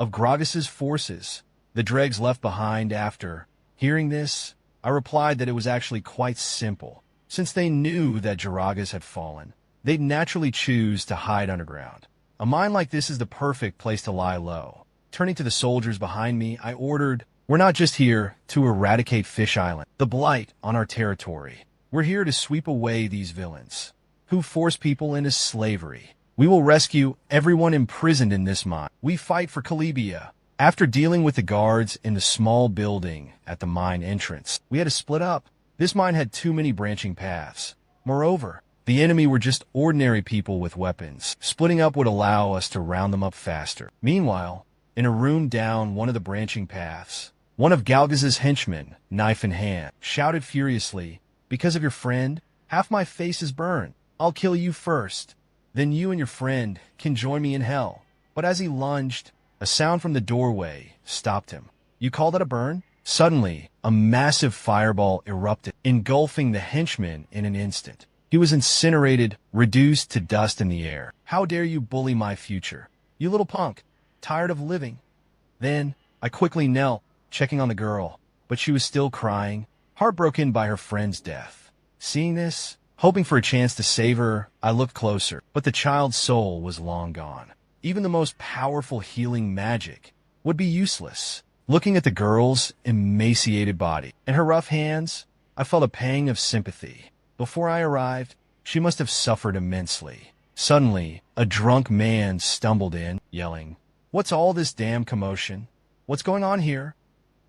of Gragas's forces, the dregs left behind after. Hearing this, I replied that it was actually quite simple. Since they knew that Jiragas had fallen, they'd naturally choose to hide underground. A mine like this is the perfect place to lie low. Turning to the soldiers behind me, I ordered, "We're not just here to eradicate Fish Island, the blight on our territory. We're here to sweep away these villains who force people into slavery. We will rescue everyone imprisoned in this mine. We fight for Calibia." After dealing with the guards in the small building at the mine entrance, we had to split up. This mine had too many branching paths. Moreover, the enemy were just ordinary people with weapons. Splitting up would allow us to round them up faster. Meanwhile, in a room down one of the branching paths, one of Galgaz's henchmen, knife in hand, shouted furiously, "Because of your friend, half my face is burned. I'll kill you first. Then you and your friend can join me in hell." But as he lunged, a sound from the doorway stopped him. "You call that a burn?" Suddenly, a massive fireball erupted, engulfing the henchman in an instant. He was incinerated, reduced to dust in the air. "How dare you bully my future? You little punk. Tired of living?" Then, I quickly knelt, checking on the girl, but she was still crying, heartbroken by her friend's death. Seeing this, hoping for a chance to save her, I looked closer, but the child's soul was long gone. Even the most powerful healing magic would be useless. Looking at the girl's emaciated body and her rough hands, I felt a pang of sympathy. Before I arrived, she must have suffered immensely. Suddenly, a drunk man stumbled in, yelling, "What's all this damn commotion? What's going on here?"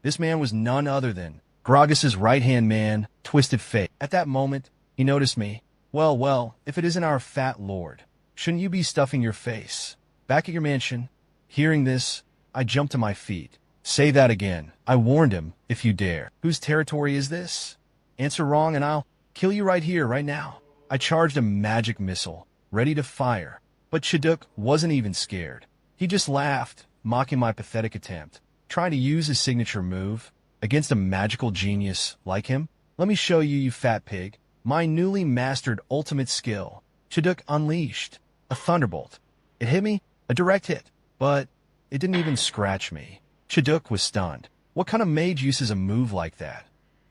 This man was none other than Gragas's right-hand man, Twisted Fate. At that moment, he noticed me. Well, if it isn't our fat lord, shouldn't you be stuffing your face? Back at your mansion, hearing this, I jumped to my feet. "Say that again," I warned him, "if you dare. Whose territory is this? Answer wrong and I'll kill you right here, right now." I charged a magic missile, ready to fire, but Chiduk wasn't even scared. He just laughed, mocking my pathetic attempt, trying to use his signature move against a magical genius like him. "Let me show you, you fat pig, my newly mastered ultimate skill." Chiduk unleashed a thunderbolt. It hit me, a direct hit, but it didn't even scratch me. Chiduk was stunned. What kind of mage uses a move like that?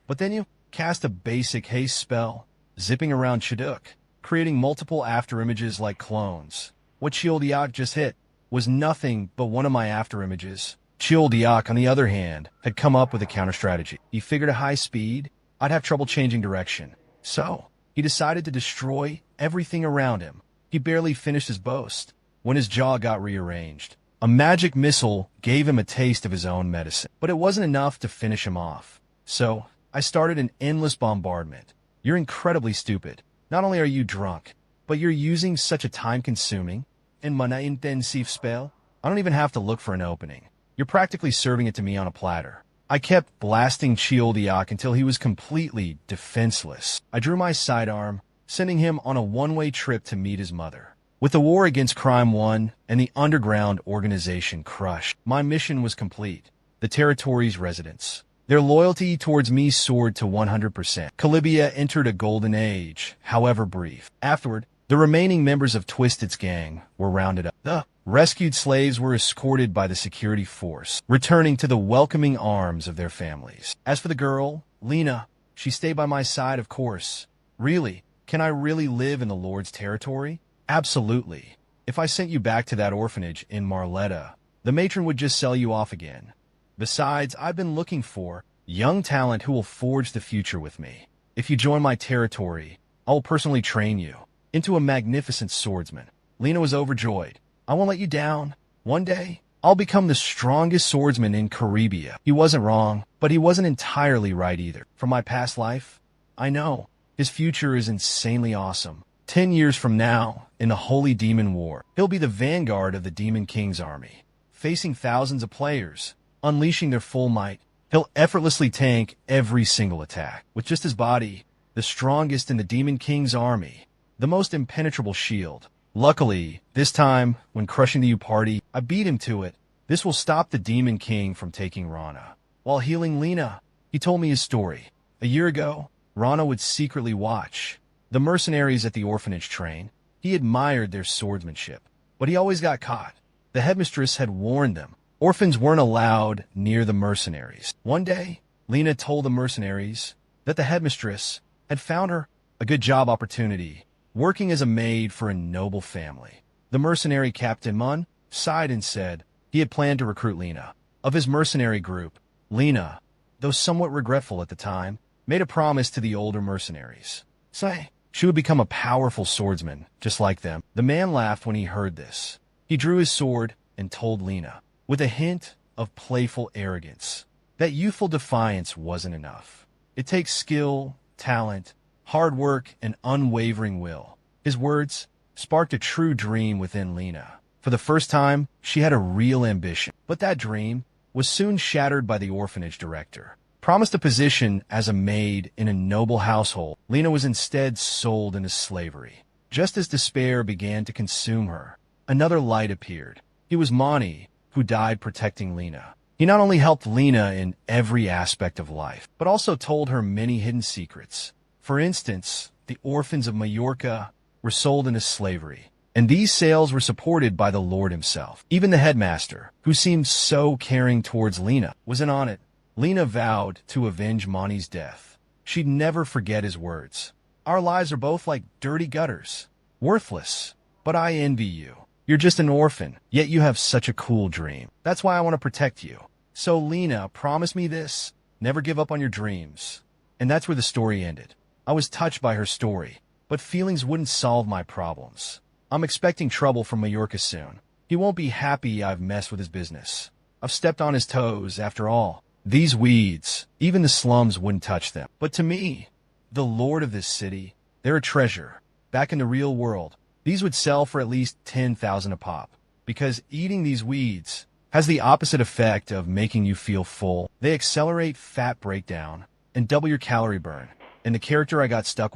But then you cast a basic haste spell, zipping around Chiduk, creating multiple afterimages like clones. What Childiak just hit was nothing but one of my afterimages. Childiak, on the other hand, had come up with a counter-strategy. He figured at high speed, I'd have trouble changing direction. So, he decided to destroy everything around him. He barely finished his boast when his jaw got rearranged. A magic missile gave him a taste of his own medicine, but it wasn't enough to finish him off. So, I started an endless bombardment. "You're incredibly stupid. Not only are you drunk, but you're using such a time-consuming and mana-intensive spell. I don't even have to look for an opening. You're practically serving it to me on a platter." I kept blasting Childiak until he was completely defenseless. I drew my sidearm, sending him on a one-way trip to meet his mother. With the war against crime won and the underground organization crushed, my mission was complete. The territory's residents, their loyalty towards me soared to 100%. Calibia entered a golden age, however brief. Afterward, the remaining members of Twisted's gang were rounded up. The rescued slaves were escorted by the security force, returning to the welcoming arms of their families. As for the girl, Lena, she stayed by my side, of course. Really? Can I really live in the Lord's territory? Absolutely. If I sent you back to that orphanage in Marletta, the matron would just sell you off again. Besides, I've been looking for young talent who will forge the future with me. If you join my territory, I will personally train you into a magnificent swordsman. Lena was overjoyed. "I won't let you down. One day, I'll become the strongest swordsman in Caribia." He wasn't wrong, but he wasn't entirely right either. From my past life, I know his future is insanely awesome. 10 years from now, in the Holy Demon War, he'll be the vanguard of the Demon King's army. Facing thousands of players, unleashing their full might, he'll effortlessly tank every single attack. With just his body, the strongest in the Demon King's army, the most impenetrable shield. Luckily, this time, when crushing the U-Party, I beat him to it. This will stop the Demon King from taking Rana. While healing Lena, he told me his story. A year ago, Rana would secretly watch the mercenaries at the orphanage train. He admired their swordsmanship, but he always got caught. The headmistress had warned them Orphans weren't allowed near the mercenaries. One day, Lena told the mercenaries that the headmistress had found her a good job opportunity, working as a maid for a noble family. The mercenary Captain Munn sighed and said he had planned to recruit Lena. Of his mercenary group, Lena, though somewhat regretful at the time, made a promise to the older mercenaries. Say, she would become a powerful swordsman, just like them. The man laughed when he heard this. He drew his sword and told Lena, with a hint of playful arrogance, that youthful defiance wasn't enough. It takes skill, talent, hard work, and unwavering will. His words sparked a true dream within Lena. For the first time, she had a real ambition. But that dream was soon shattered by the orphanage director. Promised a position as a maid in a noble household, Lena was instead sold into slavery. Just as despair began to consume her, another light appeared. It was Monty, who died protecting Lena. He not only helped Lena in every aspect of life, but also told her many hidden secrets. For instance, the orphans of Majorca were sold into slavery, and these sales were supported by the Lord himself. Even the headmaster, who seemed so caring towards Lena, was in on it. Lena vowed to avenge Monty's death. She'd never forget his words. Our lives are both like dirty gutters. Worthless. But I envy you. You're just an orphan, yet you have such a cool dream. That's why I want to protect you. So Lena, promise me this. Never give up on your dreams. And that's where the story ended. I was touched by her story, but feelings wouldn't solve my problems. I'm expecting trouble from Majorca soon. He won't be happy I've messed with his business. I've stepped on his toes, after all. These weeds, even the slums wouldn't touch them. But to me, the lord of this city, they're a treasure. Back in the real world, these would sell for at least 10,000 a pop. Because eating these weeds has the opposite effect of making you feel full. They accelerate fat breakdown and double your calorie burn. And the character I got stuck with